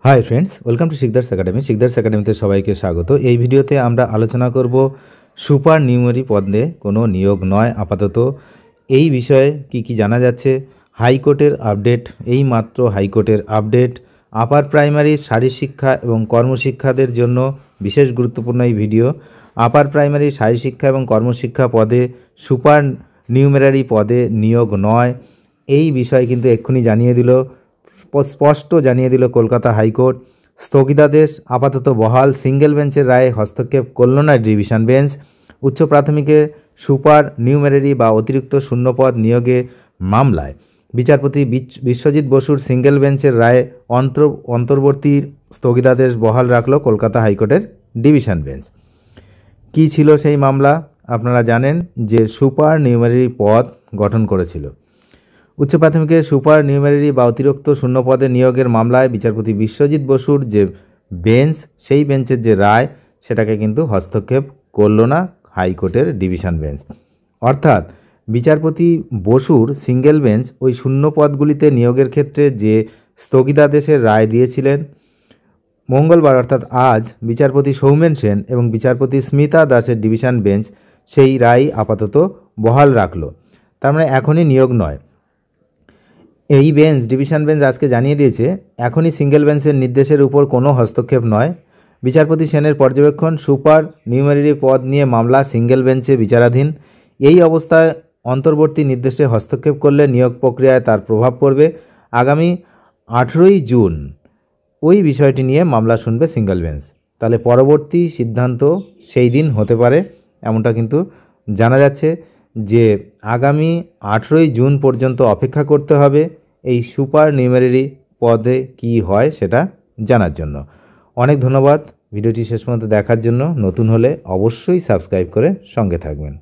Hi friends, welcome to Sikdar's academy. Sikdar's একাডেমিতে সবাইকে স্বাগত। এই ভিডিওতে আমরা আলোচনা করব সুপার নিউমারি পদে কোনো নিয়োগ নয় আপাতত। এই বিষয়ে কি জানা যাচ্ছে, হাইকোর্টের আপডেট, এই মাত্র হাইকোর্টের আপডেট। আপার প্রাইমারি শারীরশিক্ষা এবং কর্মশিক্ষাদের জন্য বিশেষ গুরুত্বপূর্ণ এই ভিডিও। আপার প্রাইমারি শারীরশিক্ষা এবং কর্মশিক্ষা পদে সুপার নিউমেরারি পদে নিয়োগ নয়, এই বিষয় কিন্তু এক্ষুনি জানিয়ে দিল, স্পষ্ট জানিয়ে দিল কলকাতা হাইকোর্ট। স্থগিতাদেশ আপাতত বহাল, সিঙ্গেল বেঞ্চের রায়ে হস্তক্ষেপ করল না ডিভিশন বেঞ্চ। উচ্চ প্রাথমিকে সুপার নিউমেরারি বা অতিরিক্ত শূন্যপদ নিয়োগে মামলায় বিচারপতি বিশ্বজিৎ বসুর সিঙ্গেল বেঞ্চের রায়ে অন্তর্বর্তী স্থগিতাদেশ বহাল রাখল কলকাতা হাইকোর্টের ডিভিশন বেঞ্চ। কী ছিল সেই মামলা? আপনারা জানেন যে সুপার নিউমেরারি পদ গঠন করেছিল। উচ্চ প্রাথমিকে সুপার নিউমেরারি বা অতিরিক্ত শূন্য পদে নিয়োগের মামলায় বিচারপতি বিশ্বজিৎ বসুর যে বেঞ্চ, সেই বেঞ্চের যে রায়, সেটাকে কিন্তু হস্তক্ষেপ করল না হাইকোর্টের ডিভিশন বেঞ্চ। অর্থাৎ বিচারপতি বসুর সিঙ্গেল বেঞ্চ ওই শূন্য পদগুলিতে নিয়োগের ক্ষেত্রে যে স্থগিতাদেশের রায় দিয়েছিলেন মঙ্গলবার, অর্থাৎ আজ, বিচারপতি সৌমেন সেন এবং বিচারপতি স্মিতা দাসের ডিভিশন বেঞ্চ সেই রায় আপাতত বহাল রাখল। তার মানে এখনই নিয়োগ নয়। এই বেঞ্চ, ডিভিশন বেঞ্চ আজকে জানিয়ে দিয়েছে এখনই সিঙ্গেল বেঞ্চের নির্দেশের উপর কোনো হস্তক্ষেপ নয়। বিচারপতি সেনের পর্যবেক্ষণ, সুপার নিউমেরারি পদ নিয়ে মামলা সিঙ্গেল বেঞ্চে বিচারাধীন। এই অবস্থায় অন্তর্বর্তী নির্দেশে হস্তক্ষেপ করলে নিয়োগ প্রক্রিয়ায় তার প্রভাব পড়বে। আগামী 18ই জুন ওই বিষয়টি নিয়ে মামলা শুনবে সিঙ্গেল বেঞ্চ। তাহলে পরবর্তী সিদ্ধান্ত সেই দিন হতে পারে, এমনটা কিন্তু জানা যাচ্ছে যে আগামী 18ই জুন পর্যন্ত অপেক্ষা করতে হবে এই সুপার নিউমেরারি পদে কি হয় সেটা জানার জন্য। অনেক ধন্যবাদ ভিডিওটি শেষ পর্যন্ত দেখার জন্য। নতুন হলে অবশ্যই সাবস্ক্রাইব করে সঙ্গে থাকবেন।